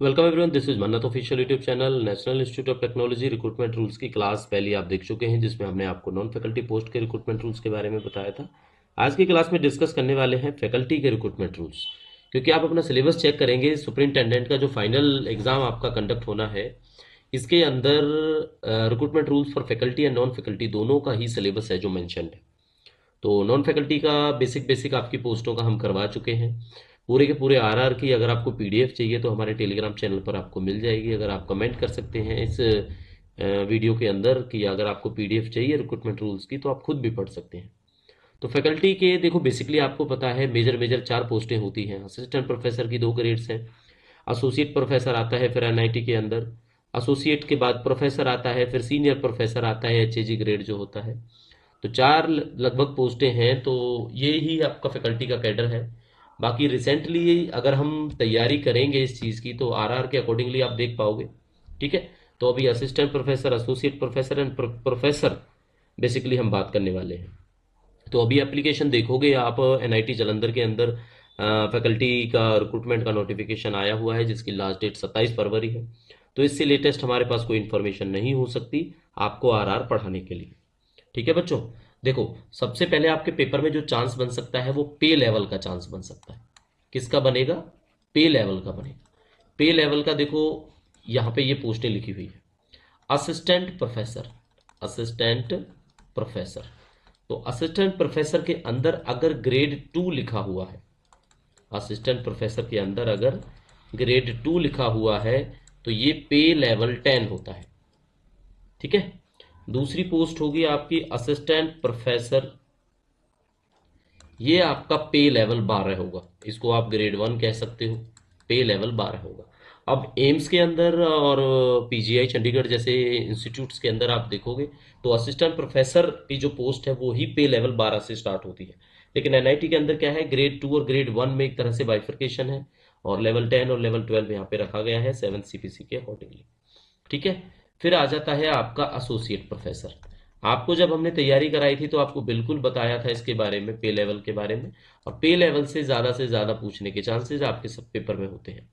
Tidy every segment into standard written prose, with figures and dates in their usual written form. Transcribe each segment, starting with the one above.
Welcome everyone, this is मन्नत official YouTube channel. National institute of technology recruitment rules की class पहले आप देख चुके हैं, जिसमें हमने आपको नॉन फैकल्टी पोस्ट के रिक्रूटमेंट रूल्स के बारे में बताया था। आज की क्लास में डिस्कस करने वाले हैं फैकल्टी के रिक्रूटमेंट रूल्स। क्योंकि आप अपना सिलेबस चेक करेंगे, सुपरिंटेंडेंट का जो फाइनल एग्जाम आपका कंडक्ट होना है, इसके अंदर recruitment rules for faculty and non faculty दोनों का ही सिलेबस है जो मैंशनड है। तो नॉन फैकल्टी का बेसिक आपकी पोस्टों का हम करवा चुके हैं। पूरे के पूरे आरआर की अगर आपको पीडीएफ चाहिए तो हमारे टेलीग्राम चैनल पर आपको मिल जाएगी। अगर आप कमेंट कर सकते हैं इस वीडियो के अंदर कि अगर आपको पीडीएफ चाहिए रिक्रूटमेंट रूल्स की, तो आप खुद भी पढ़ सकते हैं। तो फैकल्टी के देखो, बेसिकली आपको पता है मेजर 4 पोस्टें होती हैं। असिस्टेंट प्रोफेसर की 2 ग्रेड्स हैं, एसोसिएट प्रोफेसर आता है फिर एनआईटी के अंदर, एसोसिएट के बाद प्रोफेसर आता है, फिर सीनियर प्रोफेसर आता है, एचएजी ग्रेड जो होता है। तो 4 लगभग पोस्टें हैं। तो ये ही आपका फैकल्टी का कैडर है। बाकी रिसेंटली अगर हम तैयारी करेंगे इस चीज़ की, तो आरआर के अकॉर्डिंगली आप देख पाओगे। ठीक है। तो अभी assistant professor, associate professor and professor basically हम बात करने वाले हैं। तो अभी एप्लीकेशन देखोगे आप, एनआईटी जालंधर के अंदर फैकल्टी का रिक्रूटमेंट का नोटिफिकेशन आया हुआ है, जिसकी लास्ट डेट 27 फरवरी है। तो इससे लेटेस्ट हमारे पास कोई इन्फॉर्मेशन नहीं हो सकती आपको आरआर पढ़ाने के लिए। ठीक है बच्चों, देखो सबसे पहले आपके पेपर में जो चांस बन सकता है वो पे लेवल का चांस बन सकता है। किसका बनेगा? पे लेवल का बनेगा। पे लेवल का देखो, यहाँ पे ये पोस्टें लिखी हुई है। Assistant professor, assistant professor. तो असिस्टेंट प्रोफेसर के अंदर अगर ग्रेड 2 लिखा हुआ है, असिस्टेंट प्रोफेसर के अंदर अगर ग्रेड 2 लिखा हुआ है, तो ये पे लेवल 10 होता है। ठीक है। दूसरी पोस्ट होगी आपकी असिस्टेंट प्रोफेसर, ये आपका पे लेवल 12 होगा। इसको आप ग्रेड 1 कह सकते हो, पे लेवल 12 होगा। अब एम्स के अंदर और पीजीआई चंडीगढ़ जैसे इंस्टीट्यूट्स के अंदर आप देखोगे तो असिस्टेंट प्रोफेसर की जो पोस्ट है वो ही पे लेवल 12 से स्टार्ट होती है। लेकिन एनआईटी के अंदर क्या है, ग्रेड 2 और ग्रेड 1 में एक तरह से बाइफर्केशन है, और लेवल 10 और लेवल 12 यहाँ पे रखा गया है 7 सीपीसी के अकॉर्डिंगली। ठीक है। फिर आ जाता है आपका एसोसिएट प्रोफेसर। आपको जब हमने तैयारी कराई थी तो आपको बिल्कुल बताया था इसके बारे में, पे लेवल के बारे में। और पे लेवल से ज़्यादा पूछने के चांसेस आपके सब पेपर में होते हैं,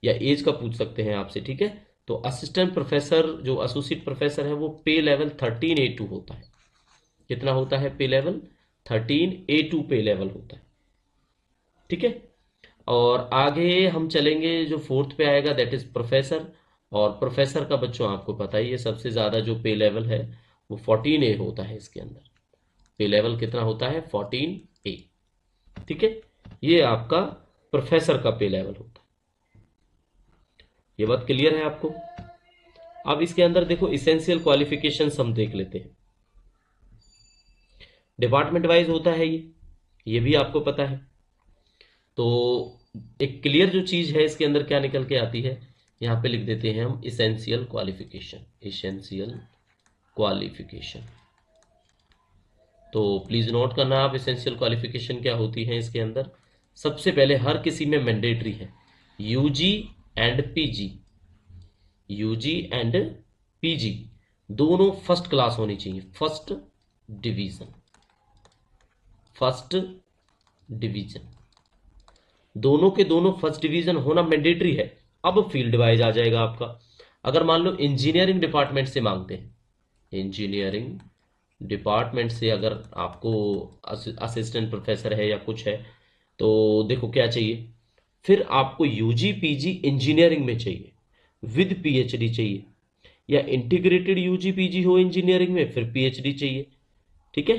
या एज का पूछ सकते हैं आपसे। ठीक है। तो असिस्टेंट प्रोफेसर जो एसोसिएट प्रोफेसर है वो पे लेवल 13A2 होता है। कितना होता है पे लेवल? 13A2 पे लेवल होता है। ठीक है। और आगे हम चलेंगे, जो फोर्थ पे आएगा दैट इज प्रोफेसर। और प्रोफेसर का बच्चों आपको पता ही है, सबसे ज़्यादा जो पे लेवल है वो 14A होता है। इसके अंदर पे लेवल कितना होता है? 14A। ठीक है। ये आपका प्रोफेसर का पे लेवल होता है। ये बात क्लियर है आपको? अब इसके अंदर देखो इसेंशियल क्वालिफिकेशंस हम देख लेते हैं। डिपार्टमेंट वाइज होता है ये भी आपको पता है। तो एक क्लियर जो चीज है इसके अंदर क्या निकल के आती है, यहाँ पे लिख देते हैं हम इसेंशियल क्वालिफिकेशन। इसेंशियल क्वालिफिकेशन, तो प्लीज नोट करना आप इसेंशियल क्वालिफिकेशन क्या होती है इसके अंदर। सबसे पहले हर किसी में मैंडेटरी है UG and PG. UG and PG दोनों फर्स्ट क्लास होनी चाहिए, फर्स्ट डिवीजन, फर्स्ट डिवीजन, दोनों के दोनों फर्स्ट डिवीजन होना मैंडेटरी है। अब फील्ड वाइज आ जाएगा आपका। अगर मान लो इंजीनियरिंग डिपार्टमेंट से मांगते हैं, इंजीनियरिंग डिपार्टमेंट से अगर आपको असिस्टेंट प्रोफेसर है या कुछ है, तो देखो क्या चाहिए, फिर आपको यूजी पीजी इंजीनियरिंग में चाहिए, विद पीएचडी चाहिए, या इंटीग्रेटेड यूजी पीजी हो इंजीनियरिंग में फिर पीएचडी चाहिए। ठीक है।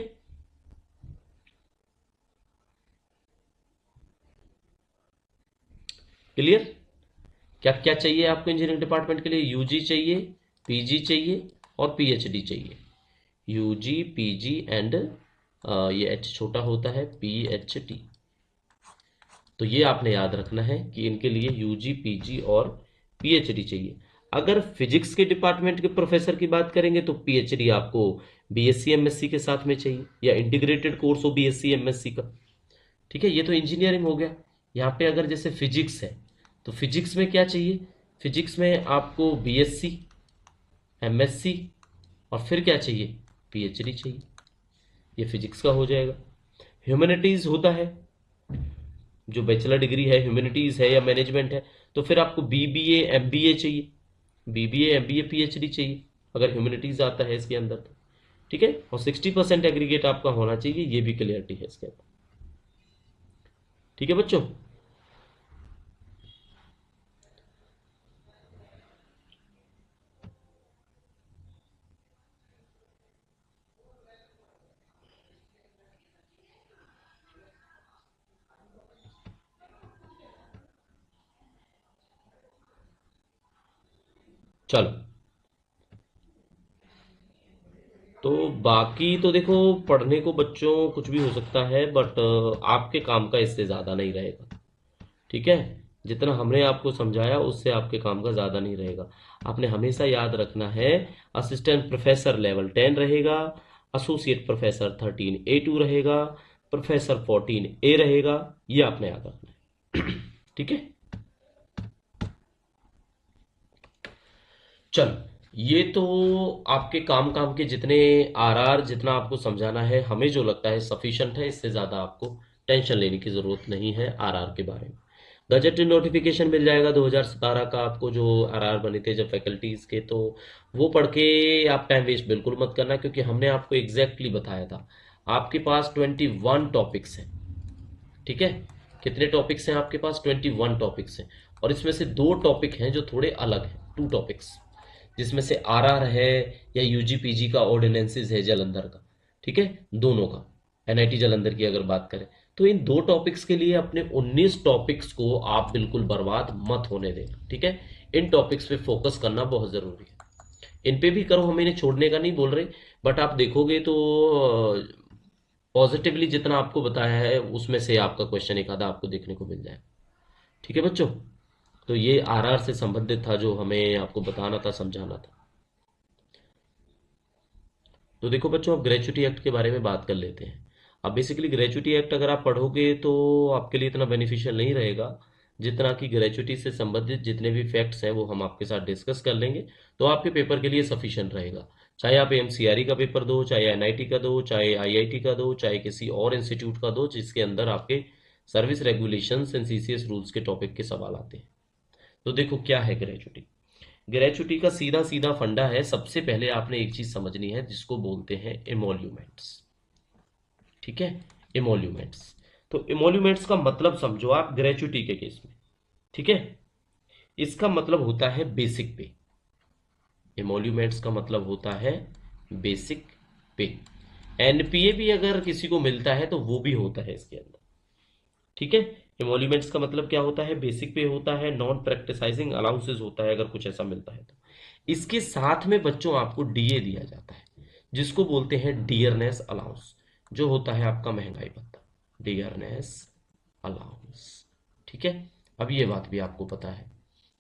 क्लियर? क्या क्या चाहिए आपको इंजीनियरिंग डिपार्टमेंट के लिए? यूजी चाहिए, पीजी चाहिए और पीएचडी चाहिए। यूजी पीजी एंड ये एच छोटा होता है पीएचडी। तो ये आपने याद रखना है कि इनके लिए यूजी पीजी और पीएचडी चाहिए। अगर फिजिक्स के डिपार्टमेंट के प्रोफेसर की बात करेंगे तो पीएचडी आपको बीएससी एमएससी के साथ में चाहिए, या इंटीग्रेटेड कोर्स हो बीएससी एमएससी का। ठीक है। ये तो इंजीनियरिंग हो गया। यहाँ पे अगर जैसे फिजिक्स है तो फिजिक्स में क्या चाहिए? फिजिक्स में आपको बीएससी एमएससी और फिर क्या चाहिए? पीएचडी चाहिए। ये फिजिक्स का हो जाएगा। ह्यूमैनिटीज होता है जो बैचलर डिग्री है ह्यूमैनिटीज है या मैनेजमेंट है, तो फिर आपको बीबीए एमबीए चाहिए, बीबीए एमबीए पीएचडी चाहिए अगर ह्यूमैनिटीज आता है इसके अंदर तो। ठीक है, और 60% एग्रीगेट आपका होना चाहिए, ये भी क्लियरिटी है इसके अंदर। ठीक है बच्चों, चलो। तो बाकी तो देखो, पढ़ने को बच्चों कुछ भी हो सकता है, बट आपके काम का इससे ज़्यादा नहीं रहेगा। ठीक है, जितना हमने आपको समझाया उससे आपके काम का ज़्यादा नहीं रहेगा। आपने हमेशा याद रखना है, असिस्टेंट प्रोफेसर लेवल 10 रहेगा, एसोसिएट प्रोफेसर 13A2 रहेगा, प्रोफेसर 14A रहेगा, ये आपने याद रखना है। ठीक है, चलो। ये तो आपके काम काम के जितने आरआर जितना आपको समझाना है, हमें जो लगता है सफिशिएंट है, इससे ज़्यादा आपको टेंशन लेने की ज़रूरत नहीं है आरआर के बारे में। गजट नोटिफिकेशन मिल जाएगा 2017 का आपको, जो आरआर बने थे जब फैकल्टीज़ के, तो वो पढ़ के आप टाइम वेस्ट बिल्कुल मत करना, क्योंकि हमने आपको एग्जैक्टली बताया था आपके पास 21 टॉपिक्स हैं। ठीक है, कितने टॉपिक्स हैं आपके पास? 21 टॉपिक्स हैं, और इसमें से 2 टॉपिक हैं जो थोड़े अलग हैं, 2 टॉपिक्स, जिसमें से आरआर है या यूजी पीजी का ऑर्डिनेंसेस है जलंधर का। ठीक है, दोनों का, एनआईटी जलंधर की अगर बात करें, तो इन 2 टॉपिक्स के लिए अपने 19 टॉपिक्स को आप बिल्कुल बर्बाद मत होने देना। ठीक है, इन टॉपिक्स पे फोकस करना बहुत जरूरी है। इन पे भी करो, हम इन्हें छोड़ने का नहीं बोल रहे, बट आप देखोगे तो पॉजिटिवली जितना आपको बताया है उसमें से आपका क्वेश्चन एक आधा आपको देखने को मिल जाए। ठीक है बच्चों, तो ये आरआर से संबंधित था जो हमें आपको बताना था, समझाना था। तो देखो बच्चों, अब ग्रेचुटी एक्ट के बारे में बात कर लेते हैं। अब बेसिकली ग्रेचुटी एक्ट अगर आप पढ़ोगे तो आपके लिए इतना बेनिफिशियल नहीं रहेगा, जितना कि ग्रेचुटी से संबंधित जितने भी फैक्ट्स हैं वो हम आपके साथ डिस्कस कर लेंगे, तो आपके पेपर के लिए सफिशिएंट रहेगा। चाहे आप एमसीआरई का पेपर दो, चाहे एनआईटी का दो, चाहे आईआईटी का दो, चाहे किसी और इंस्टीट्यूट का दो जिसके अंदर आपके service regulations and CCS rules के टॉपिक के सवाल आते हैं। तो देखो क्या है ग्रेचुटी। ग्रेचुटी का सीधा सीधा फंडा है, सबसे पहले आपने एक चीज समझनी है जिसको बोलते हैं एमोल्यूमेंट्स। ठीक है, एमोल्यूमेंट्स। तो एमोल्यूमेंट्स का मतलब समझो आप ग्रेचुटी के केस में। ठीक है, इसका मतलब होता है बेसिक पे। एमोल्यूमेंट्स का मतलब होता है बेसिक पे। एनपीए भी अगर किसी को मिलता है तो वो भी होता है इसके अंदर। ठीक है, एमोल्यूमेंट्स का मतलब क्या होता है? बेसिक पे होता है, नॉन प्रैक्टिसाइजिंग अलाउंसेस होता है अगर कुछ ऐसा मिलता है तो। इसके साथ में बच्चों आपको डीए दिया जाता है, जिसको बोलते हैं डियरनेस अलाउंस, जो होता है आपका महंगाई भत्ता, डियरनेस अलाउंस। ठीक है, अब ये बात भी आपको पता है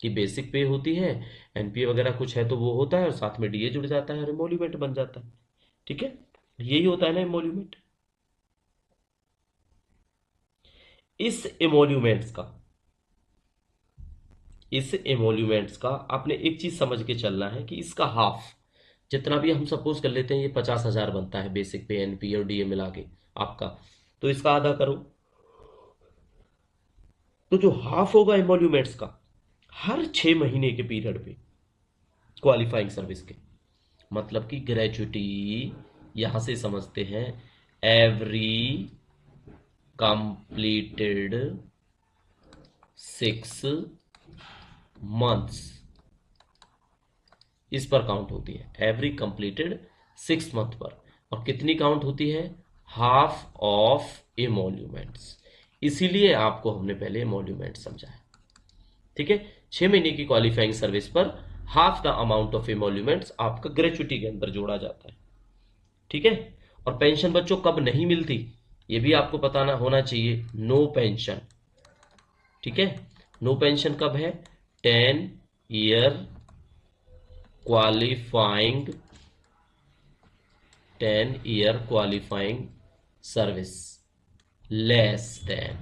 कि बेसिक पे होती है, एनपीए वगैरह कुछ है तो वो होता है, और साथ में डीए जुड़ जाता है और एमोल्यूमेंट बन जाता है। ठीक है, यही होता है ना एमोल्यूमेंट। इस एमोल्यूमेंट्स का इस एमोल्यूमेंट्स का आपने एक चीज समझ के चलना है कि इसका हाफ, जितना भी हम सपोज कर लेते हैं ये 50,000 बनता है बेसिक पे, एनपी और डीए मिला के आपका, तो इसका आधा करो, तो जो हाफ होगा एमोल्यूमेंट्स का, हर 6 महीने के पीरियड पे क्वालिफाइंग सर्विस के, मतलब कि ग्रेचुटी यहां से समझते हैं एवरी कंप्लीटेड 6 मंथ्स, इस पर काउंट होती है, एवरी कंप्लीटेड 6 मंथ पर। और कितनी काउंट होती है? Half of emoluments. इसीलिए आपको हमने पहले एमोल्यूमेंट समझाया। ठीक है, 6 महीने की क्वालिफाइंग सर्विस पर हाफ द अमाउंट ऑफ एमोल्यूमेंट्स आपका ग्रेचुटी के अंदर जोड़ा जाता है। ठीक है, और पेंशन बच्चों कब नहीं मिलती ये भी आपको पता होना चाहिए। No pension. ठीक है, नो पेंशन कब है? 10 year qualifying 10 year qualifying service less than,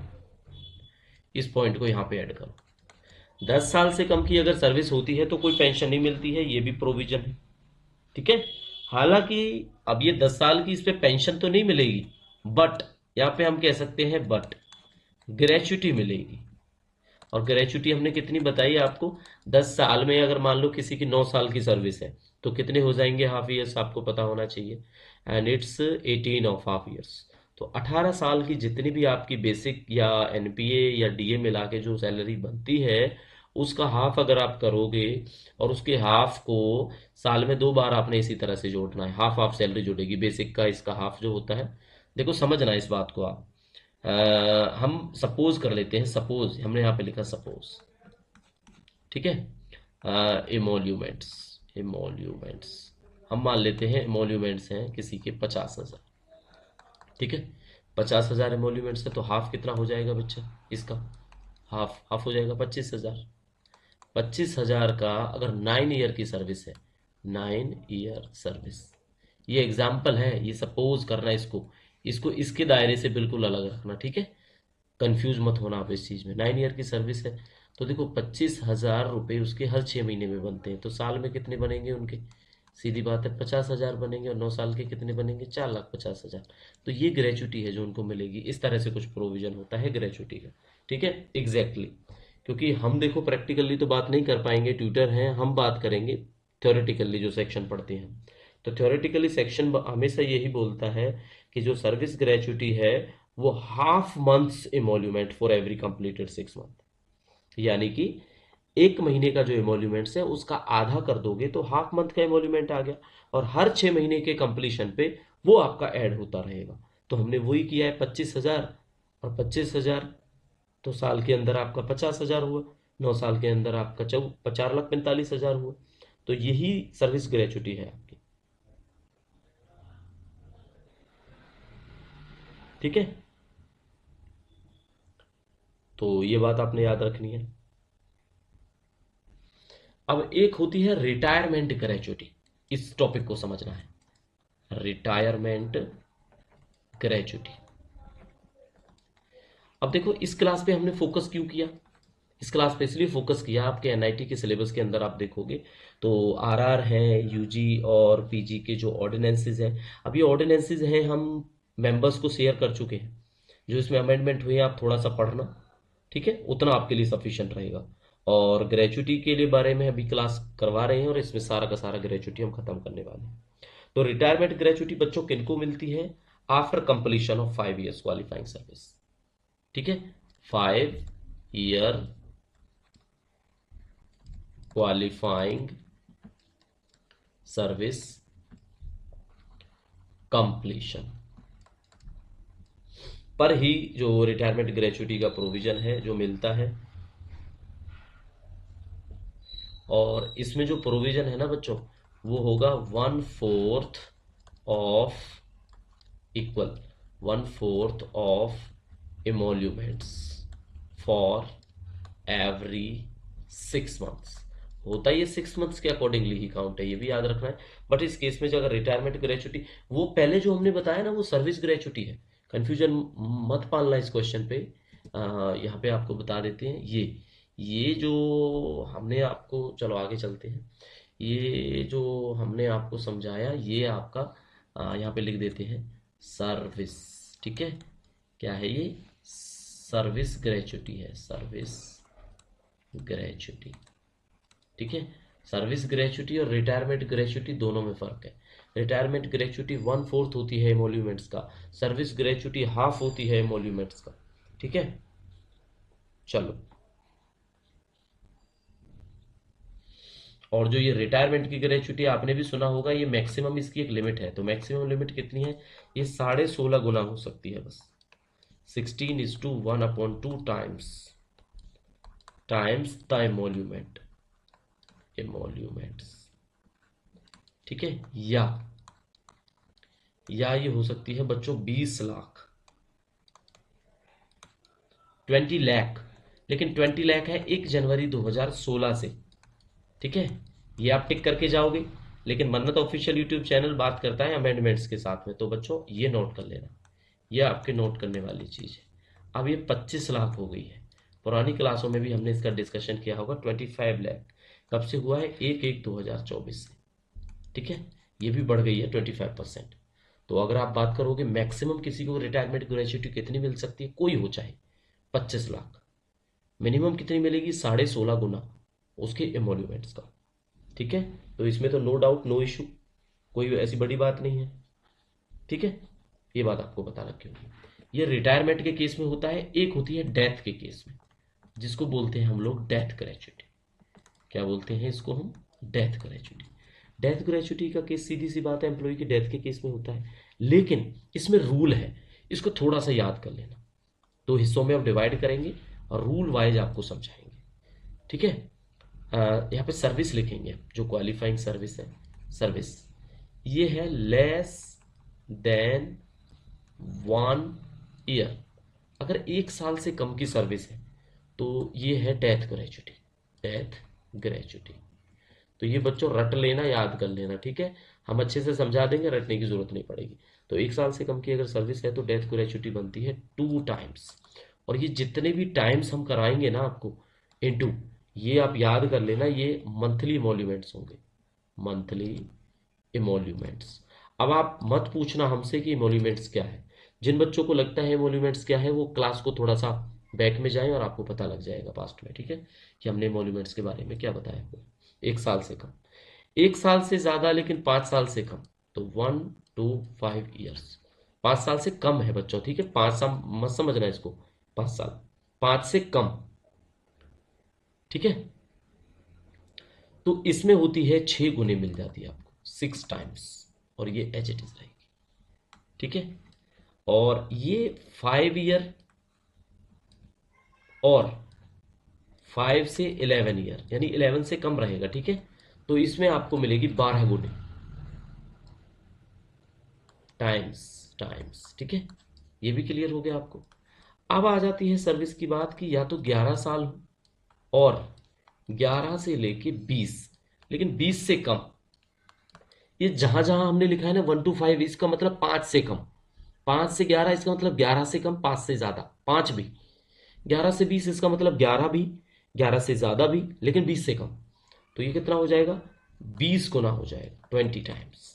इस पॉइंट को यहां पे ऐड करो। 10 साल से कम की अगर सर्विस होती है तो कोई पेंशन नहीं मिलती है, ये भी प्रोविजन है। ठीक है, हालांकि अब ये 10 साल की इस पे पेंशन तो नहीं मिलेगी, बट यहां पे हम कह सकते हैं बट ग्रेच्युटी मिलेगी। और ग्रेच्युटी हमने कितनी बताई आपको, 10 साल में। अगर मान लो किसी की 9 साल की सर्विस है तो कितने हो जाएंगे हाफ ईयर्स, आपको पता होना चाहिए। And it's 18 of half years. तो 18 साल की जितनी भी आपकी बेसिक या एनपीए या डीए मिला के जो सैलरी बनती है, उसका हाफ अगर आप करोगे, और उसके हाफ को साल में 2 बार आपने इसी तरह से जोड़ना है, हाफ हाफ सैलरी जुड़ेगी, बेसिक का इसका हाफ जो होता है। देखो समझना इस बात को आप। हम सपोज कर लेते हैं, सपोज हमने यहाँ पे लिखा सपोज, ठीक है। इमोल्यूमेंट्स, इमोल्यूमेंट्स हम मान लेते हैं इमोल्यूमेंट्स हैं किसी के 50,000, ठीक है। 50,000 इमोल्यूमेंट्स है तो हाफ कितना हो जाएगा बच्चा इसका, हाफ हाफ हो जाएगा 25,000। 25,000 का अगर 9 ईयर की सर्विस है, 9 ईयर सर्विस, ये एग्जाम्पल है, ये सपोज करना, इसको इसको इसके दायरे से बिल्कुल अलग रखना, ठीक है। कंफ्यूज मत होना आप इस चीज में। 9 ईयर की सर्विस है तो देखो 25,000 रुपये उसके हर 6 महीने में बनते हैं, तो साल में कितने बनेंगे उनके, सीधी बात है 50,000 बनेंगे। और 9 साल के कितने बनेंगे, 4,50,000। तो ये ग्रेचुटी है जो उनको मिलेगी। इस तरह से कुछ प्रोविजन होता है ग्रेचुटी का, ठीक है। एग्जैक्टली क्योंकि हम देखो प्रैक्टिकली तो बात नहीं कर पाएंगे, ट्यूटर हैं, हम बात करेंगे थ्योरेटिकली जो सेक्शन पढ़ते हैं। तो थ्योरेटिकली सेक्शन हमेशा यही बोलता है कि जो सर्विस ग्रेचुटी है वो half months emolument for every completed 6 month, यानी कि 1 महीने का जो इमोल्यूमेंट्स है उसका आधा कर दोगे तो हाफ मंथ का इमोल्यूमेंट आ गया, और हर 6 महीने के कंप्लीशन पे वो आपका ऐड होता रहेगा। तो हमने वही किया है, 25,000 और 25,000, तो साल के अंदर आपका 50,000 हुआ, 9 साल के अंदर आपका 4,45,000 हुआ। तो यही सर्विस ग्रेचुटी है आपकी, ठीक है। तो ये बात आपने याद रखनी है। अब एक होती है रिटायरमेंट ग्रेचुटी, इस टॉपिक को समझना है, रिटायरमेंट ग्रेचुटी। अब देखो इस क्लास पे हमने फोकस क्यों किया, इस क्लास पे इसलिए फोकस किया, आपके एनआईटी के सिलेबस के अंदर आप देखोगे तो आरआर है, यूजी और पीजी के जो ऑर्डिनेंसेस हैं, अब ये ऑर्डिनेंसेस हैं हम मेंबर्स को शेयर कर चुके हैं, जो इसमें अमेंडमेंट हुए हैं आप थोड़ा सा पढ़ना, ठीक है, उतना आपके लिए सफिशिएंट रहेगा। और ग्रेचुटी के लिए बारे में अभी क्लास करवा रहे हैं और इसमें सारा का सारा ग्रेचुटी हम खत्म करने वाले हैं। तो रिटायरमेंट ग्रेचुटी बच्चों किनको मिलती है, after completion of 5 years qualifying service, ठीक है। 5 ईयर क्वालिफाइंग सर्विस कंप्लीशन पर ही जो रिटायरमेंट ग्रेचुटी का प्रोविजन है जो मिलता है। और इसमें जो प्रोविजन है ना बच्चों, वो होगा 1/4 of equal 1/4 of emoluments for every 6 months. होता है ये 6 मंथ्स के अकॉर्डिंगली ही काउंट है, ये भी याद रखना है। बट इस केस में जो अगर रिटायरमेंट ग्रेचुटी, वो पहले जो हमने बताया ना वो सर्विस ग्रेचुटी है, कंफ्यूजन मत पालना इस क्वेश्चन पे। यहाँ पे आपको बता देते हैं, ये जो हमने आपको, चलो आगे चलते हैं, ये जो हमने आपको समझाया ये आपका यहाँ पे लिख देते हैं सर्विस, ठीक है। क्या है ये, सर्विस ग्रेचुटी है, सर्विस ग्रेचुटी, ठीक है। सर्विस ग्रेचुटी और रिटायरमेंट ग्रेचुटी दोनों में फर्क है। रिटायरमेंट ग्रेचुटी 1/4 होती है एमोल्यूमेंट्स का, सर्विस ग्रेचुटी हाफ होती है एमोल्यूमेंट्स का, ठीक है। चलो, और जो ये रिटायरमेंट की ग्रेचुटी आपने भी सुना होगा, ये मैक्सिमम इसकी एक लिमिट है, तो मैक्सिमम लिमिट कितनी है, ये 16.5 गुना हो सकती है बस, 16:1/2 टाइम्स द एमोल्यूमेंट्स, ठीक है। या ये हो सकती है बच्चों 20 लाख, 20 लाख, लेकिन 20 लाख है 1 जनवरी 2016 से, ठीक है। ये आप टिक करके जाओगे, लेकिन मन्नत ऑफिशियल यूट्यूब चैनल बात करता है अमेंडमेंट्स के साथ में, तो बच्चों ये नोट कर लेना, ये आपके नोट करने वाली चीज है। अब ये 25 लाख हो गई है, पुरानी क्लासों में भी हमने इसका डिस्कशन किया होगा। 25 लाख कब से हुआ है, 1/1/2024 से, ठीक है। ये भी बढ़ गई है 25%। तो अगर आप बात करोगे मैक्सिमम किसी को रिटायरमेंट ग्रेच्युटी कितनी मिल सकती है, कोई हो चाहे, 25 लाख। मिनिमम कितनी मिलेगी? 16.5 गुना उसके एमोल्यूमेंट्स का। ठीक है, तो इसमें तो नो डाउट, नो इशू, कोई ऐसी बड़ी बात नहीं है। ठीक है, ये बात आपको बता रखी होगी। ये रिटायरमेंट के केस में होता है, एक होती है डेथ के केस में, जिसको बोलते हैं हम लोग डेथ ग्रेच्युटी। क्या बोलते हैं इसको हम? Death gratuity. डेथ ग्रेच्युटी का केस सीधी सी बात है एम्प्लॉय की डेथ के केस में होता है, लेकिन इसमें रूल है, इसको थोड़ा सा याद कर लेना। दो हिस्सों में हम डिवाइड करेंगे और रूल वाइज आपको समझाएंगे। ठीक है, यहाँ पे सर्विस लिखेंगे, जो क्वालिफाइंग सर्विस है, सर्विस ये है लेस देन 1 ईयर। अगर 1 साल से कम की सर्विस है तो ये है डेथ ग्रेच्युटी। डेथ ग्रेच्युटी, तो ये बच्चों रट लेना, याद कर लेना। ठीक है, हम अच्छे से समझा देंगे, रटने की जरूरत नहीं पड़ेगी। तो 1 साल से कम की अगर सर्विस है तो डेथ ग्रेच्युटी बनती है 2 टाइम्स। और ये जितने भी टाइम्स हम कराएंगे ना आपको इनटू, ये आप याद कर लेना, ये मंथली इमोल्यूमेंट्स होंगे, मंथली इमोल्यूमेंट्स। अब आप मत पूछना हमसे कि इमोल्यूमेंट्स क्या है। जिन बच्चों को लगता है इमोल्यूमेंट्स क्या है वो क्लास को थोड़ा सा बैक में जाएं और आपको पता लग जाएगा पास्ट में। ठीक है, कि हमने इमोल्यूमेंट्स के बारे में क्या बताया हुआ। 1 साल से कम, 1 साल से ज्यादा लेकिन 5 साल से कम, तो 1 to 5 ईयर्स। 5 साल से कम है बच्चों, ठीक है, 5 साल मत समझना इसको, 5 साल, 5 से कम। ठीक है, तो इसमें होती है 6 गुने मिल जाती है आपको, 6 टाइम्स, और ये एज इट इज रहेगी। ठीक है, और ये 5 ईयर और 5 से 11 ईयर, यानी 11 से कम रहेगा। ठीक है, तो इसमें आपको मिलेगी 12 गुने, टाइम्स, टाइम्स। ठीक है, ये भी क्लियर हो गया आपको। अब आ जाती है सर्विस की बात कि या तो 11 साल हो और 11 से लेके 20, लेकिन 20 से कम। ये जहां जहां हमने लिखा है ना 1 to 5, इसका मतलब 5 से कम। 5 से 11 इसका मतलब 11 से कम, 5 से ज्यादा, 5 भी। 11 से 20 इसका मतलब 11 भी, 11 से ज्यादा भी, लेकिन 20 से कम। तो ये कितना हो जाएगा? 20 गुना हो जाएगा, 20 टाइम्स।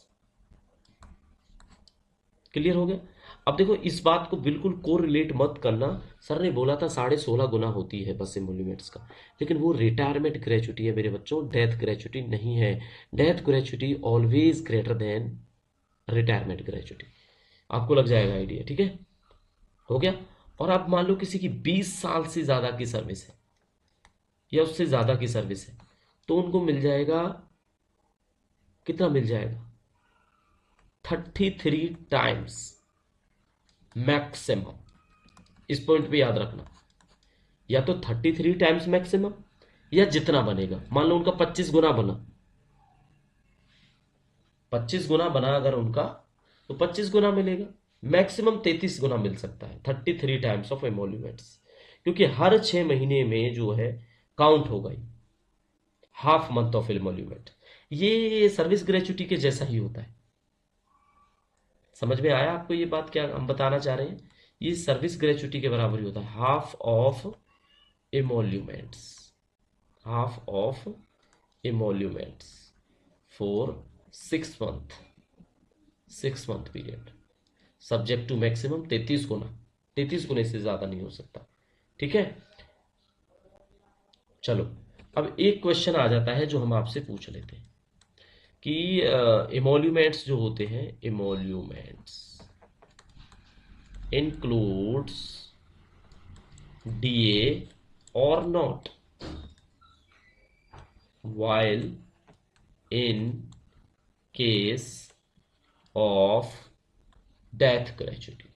क्लियर हो गया? अब देखो, इस बात को बिल्कुल को रिलेट मत करना। सर ने बोला था 16.5 गुना होती है बस एमोल्यूमेंट्स का, लेकिन वो रिटायरमेंट ग्रेच्युटी है मेरे बच्चों, डेथ ग्रेच्युटी नहीं है। Death gratuity always greater than retirement gratuity. आपको लग जाएगा आइडिया। ठीक है, हो गया। और अब मान लो किसी की 20 साल से ज्यादा की सर्विस है या उससे ज्यादा की सर्विस है, तो उनको मिल जाएगा, कितना मिल जाएगा? 33 टाइम्स मैक्सिमम। इस पॉइंट पे याद रखना, या तो 33 टाइम्स मैक्सिमम, या जितना बनेगा। मान लो उनका 25 गुना बना, 25 गुना बना अगर उनका, तो 25 गुना मिलेगा। मैक्सिमम 33 गुना मिल सकता है, 33 टाइम्स ऑफ एमोल्यूमेंट्स, क्योंकि हर 6 महीने में जो है काउंट हो गई हाफ मंथ ऑफ एमोल्यूमेंट। ये सर्विस ग्रेच्युटी के जैसा ही होता है। समझ में आया आपको ये बात क्या हम बताना चाह रहे हैं? ये सर्विस ग्रेच्युटी के बराबर ही होता है, half of emoluments, half of emoluments for 6 month, 6 month period, subject to maximum 33 गुना। 33 गुने से ज्यादा नहीं हो सकता। ठीक है, चलो, अब एक क्वेश्चन आ जाता है जो हम आपसे पूछ लेते हैं कि एमोल्यूमेंट्स जो होते हैं, एमोल्यूमेंट्स इंक्लूड्स डीए और not while in case of death gratuity.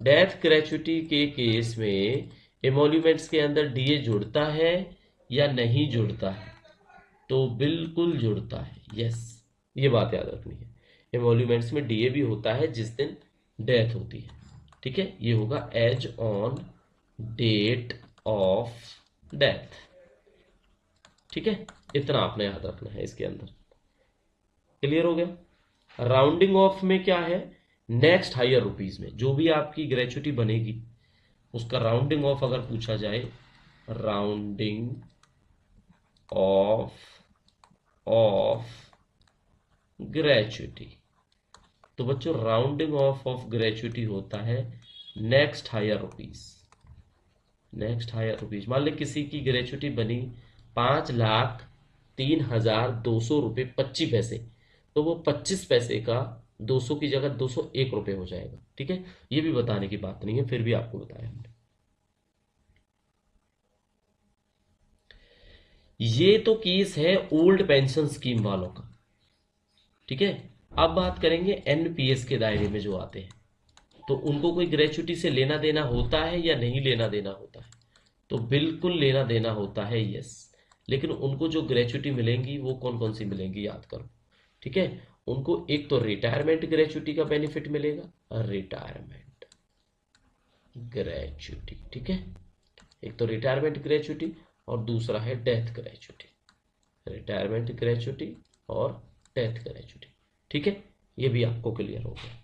Death gratuity के केस में एमोल्यूमेंट्स के अंदर डीए जुड़ता है या नहीं जुड़ता है? तो बिल्कुल जुड़ता है, यस, ये बात याद रखनी है। एमोल्यूमेंट्स में डीए भी होता है जिस दिन डेथ होती है। ठीक है, ये होगा age on date of death. ठीक है, इतना आपने याद रखना है इसके अंदर। क्लियर हो गया? राउंडिंग ऑफ में क्या है? नेक्स्ट हायर रुपीज में जो भी आपकी ग्रेच्युटी बनेगी उसका राउंडिंग ऑफ अगर पूछा जाए, राउंडिंग ऑफ ग्रेच्युटी, तो बच्चों राउंडिंग ऑफ ग्रेच्युटी होता है next higher rupees. Next higher rupees, मान लें किसी की ग्रेचुटी बनी 5,03,200 रुपये 25 पैसे, तो वो 25 पैसे का 200 की जगह 201 रुपये हो जाएगा। ठीक है, ये भी बताने की बात नहीं है, फिर भी आपको बताया हमने। ये तो केस है ओल्ड पेंशन स्कीम वालों का। ठीक है, अब बात करेंगे एनपीएस के दायरे में जो आते हैं, तो उनको कोई ग्रेचुटी से लेना देना होता है या नहीं लेना देना होता है? तो बिल्कुल लेना देना होता है, यस। लेकिन उनको जो ग्रेचुटी मिलेंगी वो कौन कौन सी मिलेंगी याद करो। ठीक है, उनको एक तो रिटायरमेंट ग्रेचुटी का बेनिफिट मिलेगा, रिटायरमेंट ग्रेचुटी। ठीक है, एक तो रिटायरमेंट ग्रेचुटी और दूसरा है डेथ ग्रेचुटी। रिटायरमेंट ग्रेचुटी और डेथ ग्रेचुटी। ठीक है, ये भी आपको क्लियर हो गया।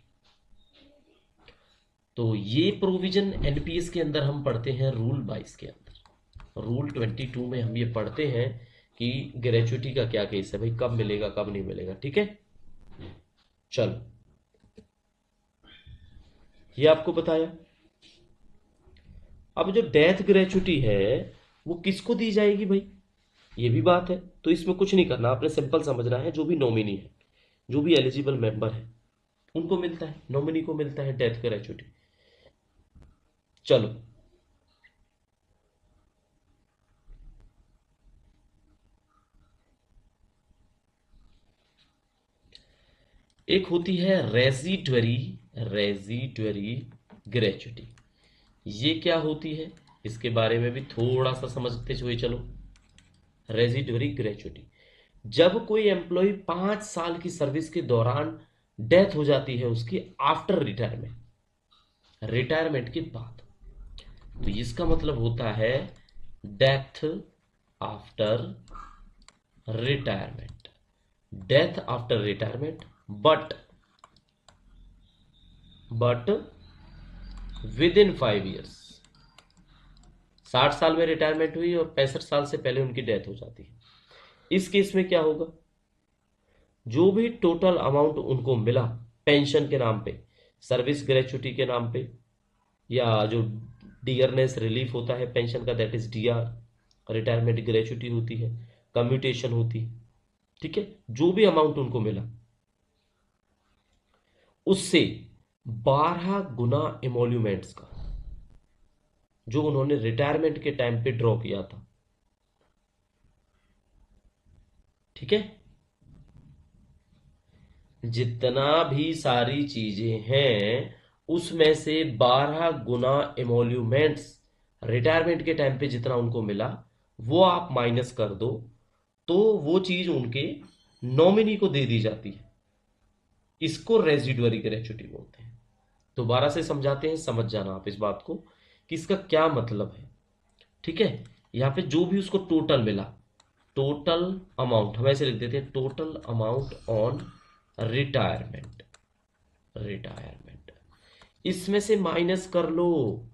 तो ये प्रोविजन एनपीएस के अंदर हम पढ़ते हैं रूल 22 के अंदर। रूल 22 में हम ये पढ़ते हैं कि ग्रेचुटी का क्या केस है भाई, कब मिलेगा कब नहीं मिलेगा। ठीक है, चलो ये आपको बताया। अब जो डेथ ग्रेचुटी है वो किसको दी जाएगी भाई, ये भी बात है। तो इसमें कुछ नहीं करना, आपने सिंपल समझना है, जो भी नॉमिनी है, जो भी एलिजिबल मेंबर है, उनको मिलता है, नॉमिनी को मिलता है डेथ ग्रेचुटी। चलो एक होती है रेजिडरी ग्रेचुटी। ये क्या होती है, इसके बारे में भी थोड़ा सा समझते हुए चलो। रेजिडरी ग्रेचुटी, जब कोई एम्प्लॉय 5 साल की सर्विस के दौरान डेथ हो जाती है उसकी, आफ्टर रिटायरमेंट, रिटायरमेंट के बाद, तो इसका मतलब होता है death after retirement. Death after retirement, but with in 5 years. 60 साल में रिटायरमेंट हुई और 65 साल से पहले उनकी डेथ हो जाती है। इस केस में क्या होगा, जो भी टोटल अमाउंट उनको मिला पेंशन के नाम पे, सर्विस ग्रेचुटी के नाम पे, या जो डियरनेस रिलीफ होता है पेंशन का, that is DR, retirement gratuity होती है, कम्यूटेशन होती है। ठीक है, जो भी अमाउंट उनको मिला उससे 12 गुना इमोल्यूमेंट्स का, जो उन्होंने रिटायरमेंट के टाइम पे ड्रॉ किया था। ठीक है, जितना भी सारी चीजें हैं उसमें से 12 गुना इमोल्यूमेंट्स रिटायरमेंट के टाइम पे जितना उनको मिला वो आप माइनस कर दो, तो वो चीज उनके नॉमिनी को दे दी जाती है। इसको रेजिडुअरी ग्रेचुटी बोलते हैं। दोबारा से समझाते हैं, समझ जाना आप इस बात को कि इसका क्या मतलब है। ठीक है, यहां पे जो भी उसको टोटल मिला, टोटल अमाउंट हम ऐसे लिख देते हैं, total amount on retirement, retirement, इसमें से माइनस कर लो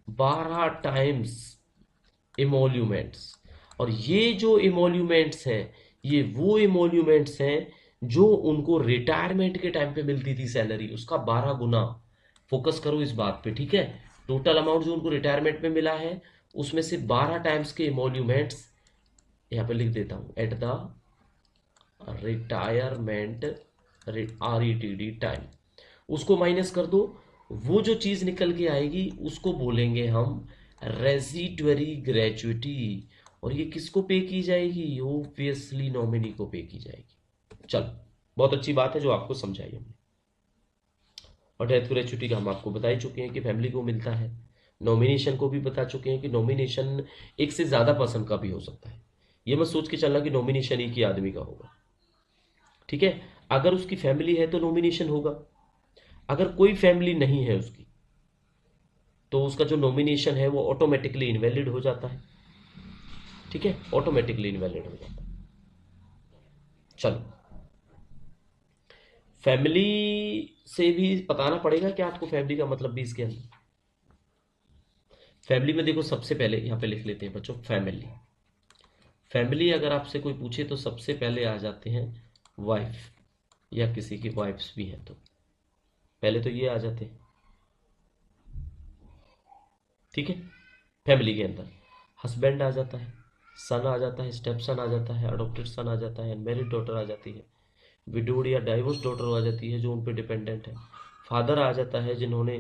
12 टाइम्स इमोल्यूमेंट्स। और ये जो इमोल्यूमेंट्स हैं, ये वो इमोल्यूमेंट्स हैं जो उनको रिटायरमेंट के टाइम पे मिलती थी सैलरी, उसका 12 गुना। फोकस करो इस बात पे। ठीक है, टोटल अमाउंट जो उनको रिटायरमेंट में मिला है उसमें से 12 टाइम्स के इमोल्यूमेंट्स, यहां पे लिख देता हूं, at the retirement, RETD time, उसको माइनस कर दो। वो जो चीज निकल के आएगी उसको बोलेंगे हम रेजिडुअरी ग्रेचुटी। और ये किसको पे की जाएगी, ऑब्वियसली नॉमिनी को पे की जाएगी। चलो, बहुत अच्छी बात है जो आपको समझाई हमने। और डेथ ग्रेचुटी का हम आपको बता ही चुके हैं कि फैमिली को मिलता है। नॉमिनेशन को भी बता चुके हैं कि नॉमिनेशन एक से ज्यादा पर्सन का भी हो सकता है। ये मत सोच के चलना कि नॉमिनेशन एक ही आदमी का होगा। ठीक है, अगर उसकी फैमिली है तो नॉमिनेशन होगा, अगर कोई फैमिली नहीं है उसकी तो उसका जो नॉमिनेशन है वो ऑटोमेटिकली इनवैलिड हो जाता है। ठीक है, ऑटोमेटिकली इनवैलिड हो जाता है। चलो, फैमिली से भी बताना पड़ेगा क्या आपको, फैमिली का मतलब भी इसके अंदर। फैमिली में देखो, सबसे पहले यहां पे लिख लेते हैं बच्चों, फैमिली। फैमिली अगर आपसे कोई पूछे तो सबसे पहले आ जाते हैं वाइफ, या किसी की वाइफ्स भी हैं तो पहले तो ये आ जाते हैं। ठीक है, फैमिली के अंदर हस्बैंड आ जाता है, सन आ जाता है, स्टेप सन आ जाता है, अडॉप्टेड सन आ जाता है, मैरिड डॉटर आ जाती है, विडोड या डाइवोर्स डॉटर आ जाती है जो उन पर डिपेंडेंट है, फादर आ जाता है जिन्होंने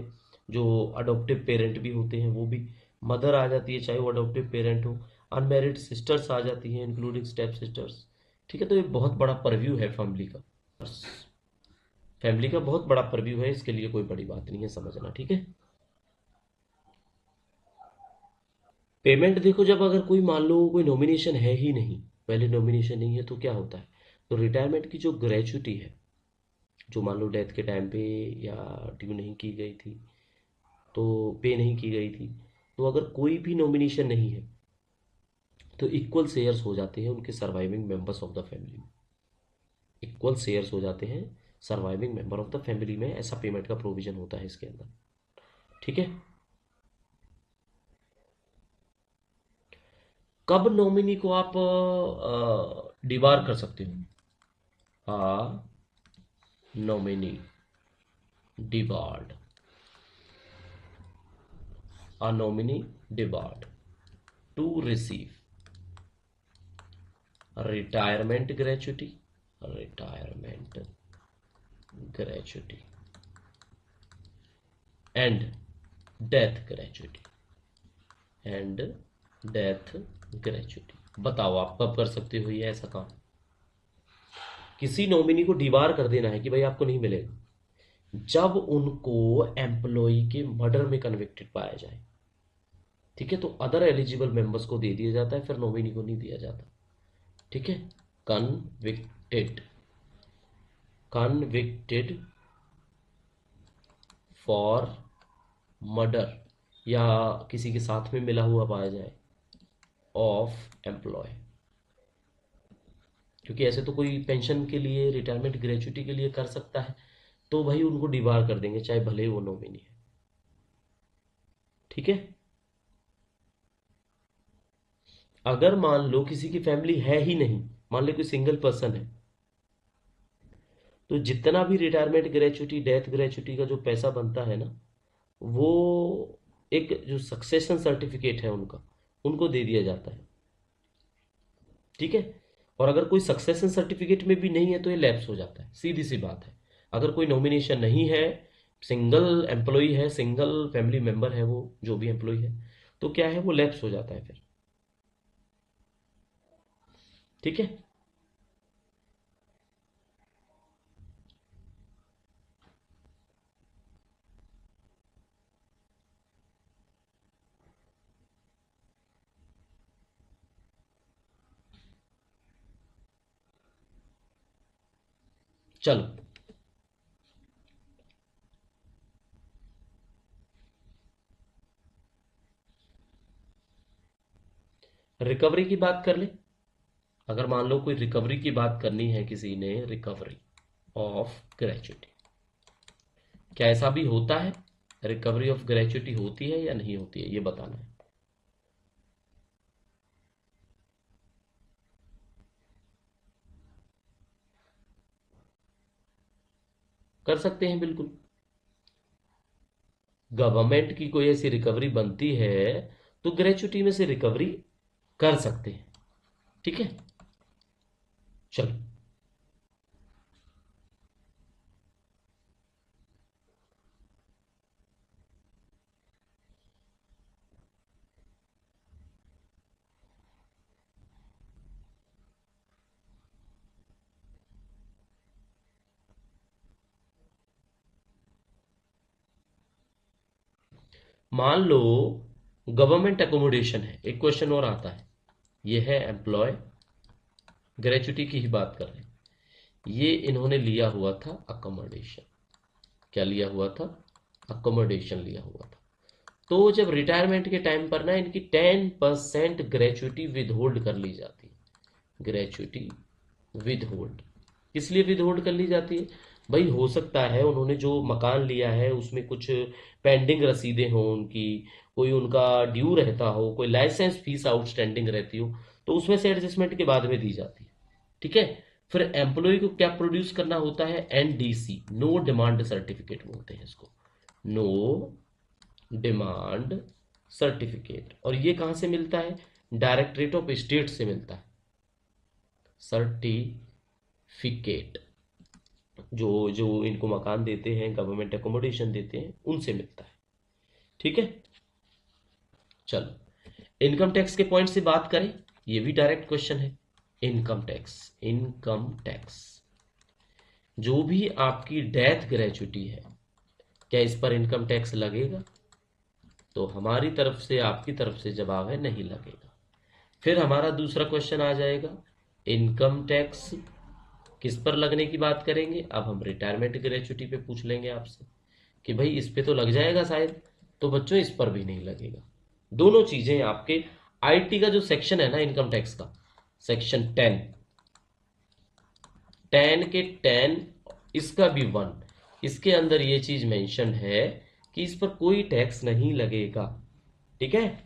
जो अडॉप्टिव पेरेंट भी होते हैं वो भी, मदर आ जाती है चाहे वो अडॉप्टिव पेरेंट हो, अनमैरिड सिस्टर्स आ जाती हैं इंक्लूडिंग स्टेप सिस्टर्स। ठीक है, तो ये बहुत बड़ा परव्यू है फैमिली का। फैमिली का बहुत बड़ा परव्यू है, इसके लिए कोई बड़ी बात नहीं है समझना। ठीक है, पेमेंट देखो, जब अगर कोई मान लो कोई नॉमिनेशन है ही नहीं, पहले नॉमिनेशन नहीं है तो क्या होता है, तो रिटायरमेंट की जो ग्रेच्युटी है, जो मान लो डेथ के टाइम पे या ड्यू नहीं की गई थी, तो पे नहीं की गई थी, तो अगर कोई भी नॉमिनेशन नहीं है तो इक्वल शेयर्स हो जाते हैं उनके surviving members of the family में, इक्वल शेयर्स हो जाते हैं surviving member of the family में। ऐसा पेमेंट का प्रोविजन होता है इसके अंदर। ठीक है, कब नॉमिनी को आप डिबार कर सकते हो, nominee debarred, a nominee debarred to receive retirement gratuity, retirement gratuity and death gratuity, and death gratuity। बताओ आप कब कर सकते हो ये ऐसा काम? किसी नॉमिनी को डिबार कर देना है कि भाई आपको नहीं मिलेगा, जब उनको एम्प्लॉय के मर्डर में कन्विक्टेड पाया जाए। ठीक है, तो अदर एलिजिबल मेंबर्स को दे दिया जाता है, फिर नॉमिनी को नहीं दिया जाता। ठीक है, कन्विक्टेड, कन्विक्टेड फॉर मर्डर या किसी के साथ में मिला हुआ पाया जाए ऑफ एम्प्लॉय, क्योंकि ऐसे तो कोई पेंशन के लिए, रिटायरमेंट ग्रेच्युटी के लिए कर सकता है, तो भाई उनको डिबार कर देंगे चाहे भले ही वो नॉमिनी है। ठीक है, अगर मान लो किसी की फैमिली है ही नहीं, मान लो कोई सिंगल पर्सन है, तो जितना भी रिटायरमेंट ग्रेच्युटी, डेथ ग्रेच्युटी का जो पैसा बनता है ना, वो एक जो सक्सेशन सर्टिफिकेट है उनका, उनको दे दिया जाता है। ठीक है, और अगर कोई सक्सेशन सर्टिफिकेट में भी नहीं है तो ये लैप्स हो जाता है, सीधी सी बात है। अगर कोई नॉमिनेशन नहीं है, सिंगल एम्प्लॉय है, सिंगल फैमिली मेंबर है, वो जो भी एम्प्लॉय है, तो क्या है, वो लैप्स हो जाता है फिर। ठीक है, चलो रिकवरी की बात कर ले। अगर मान लो कोई रिकवरी की बात करनी है किसी ने, रिकवरी ऑफ ग्रेच्युटी, क्या ऐसा भी होता है? रिकवरी ऑफ ग्रेच्युटी होती है या नहीं होती है, ये बताना है। कर सकते हैं बिल्कुल, गवर्नमेंट की कोई ऐसी रिकवरी बनती है तो ग्रेच्युटी में से रिकवरी कर सकते हैं। ठीक है, चलो मान लो गवर्नमेंट एकोमोडेशन है, एक क्वेश्चन और आता है, ये है एम्प्लॉय, ग्रेच्युटी की ही बात कर रहे हैं, ये इन्होंने लिया हुआ था अकोमोडेशन। क्या लिया हुआ था? अकोमोडेशन लिया हुआ था। तो जब रिटायरमेंट के टाइम पर ना इनकी 10% ग्रेच्युटी विदहोल्ड कर ली जाती है। ग्रेच्युटी विदहोल्ड किस लिए विदहोल्ड कर ली जाती है? भाई हो सकता है उन्होंने जो मकान लिया है उसमें कुछ पेंडिंग रसीदें हों उनकी, कोई उनका ड्यू रहता हो, कोई लाइसेंस फीस आउटस्टैंडिंग रहती हो, तो उसमें से एडजस्टमेंट के बाद में दी जाती है। ठीक है, फिर एम्प्लॉय को क्या प्रोड्यूस करना होता है? एनडीसी, नो डिमांड सर्टिफिकेट बोलते हैं इसको, नो डिमांड सर्टिफिकेट। और ये कहाँ से मिलता है? डायरेक्टरेट ऑफ स्टेट से मिलता है सर्टिफिकेट। जो जो इनको मकान देते हैं, गवर्नमेंट एकोमोडेशन देते हैं, उनसे मिलता है। ठीक है, चलो इनकम टैक्स के पॉइंट से बात करें, ये भी डायरेक्ट क्वेश्चन है। इनकम टैक्स, इनकम टैक्स जो भी आपकी डेथ ग्रेचुटी है, क्या इस पर इनकम टैक्स लगेगा? तो हमारी तरफ से, आपकी तरफ से जवाब है नहीं लगेगा। फिर हमारा दूसरा क्वेश्चन आ जाएगा, इनकम टैक्स किस पर लगने की बात करेंगे? अब हम रिटायरमेंट ग्रेचुटी पे पूछ लेंगे आपसे कि भाई इस पे तो लग जाएगा शायद, तो बच्चों इस पर भी नहीं लगेगा। दोनों चीजें आपके आईटी का जो सेक्शन है ना इनकम टैक्स का, सेक्शन 10, 10 के 10, इसका भी 1, इसके अंदर ये चीज मेंशन है कि इस पर कोई टैक्स नहीं लगेगा। ठीक है,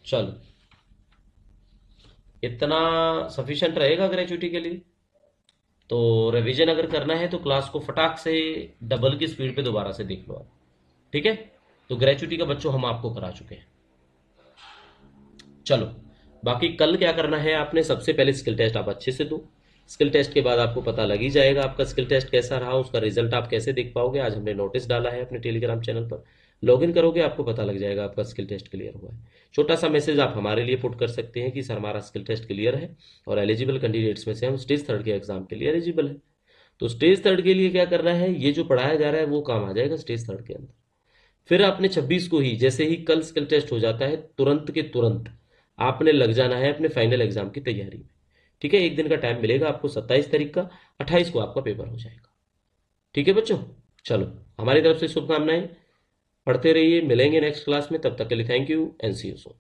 चलो इतना सफिशिएंट रहेगा ग्रेचुटी के लिए। तो रिवीजन अगर करना है तो क्लास को फटाक से डबल की स्पीड पे दोबारा से देख लो आप। ठीक है, तो ग्रेचुटी का बच्चों हम आपको करा चुके हैं। चलो बाकी कल क्या करना है आपने, सबसे पहले स्किल टेस्ट आप अच्छे से दो। स्किल टेस्ट के बाद आपको पता लग ही जाएगा आपका स्किल टेस्ट कैसा रहा, उसका रिजल्ट आप कैसे देख पाओगे। आज हमने नोटिस डाला है अपने टेलीग्राम चैनल पर, लॉगिन करोगे आपको पता लग जाएगा आपका स्किल टेस्ट क्लियर हुआ है। छोटा सा मैसेज आप हमारे लिए पुट कर सकते हैं कि सर हमारा स्किल टेस्ट क्लियर है और एलिजिबल कैंडिडेट्स में से हम स्टेज 3 के एग्जाम के लिए एलिजिबल है। तो स्टेज 3 के लिए क्या करना है, ये जो पढ़ाया जा रहा है वो काम आ जाएगा स्टेज 3 के अंदर। फिर आपने 26 को ही, जैसे ही कल स्किल टेस्ट हो जाता है, तुरंत के तुरंत आपने लग जाना है अपने फाइनल एग्जाम की तैयारी में। ठीक है, एक दिन का टाइम मिलेगा आपको 27 तारीख का, 28 को आपका पेपर हो जाएगा। ठीक है बच्चों, चलो हमारी तरफ से शुभकामनाएं, पढ़ते रहिए, मिलेंगे नेक्स्ट क्लास में, तब तक के लिए thank you and see you soon.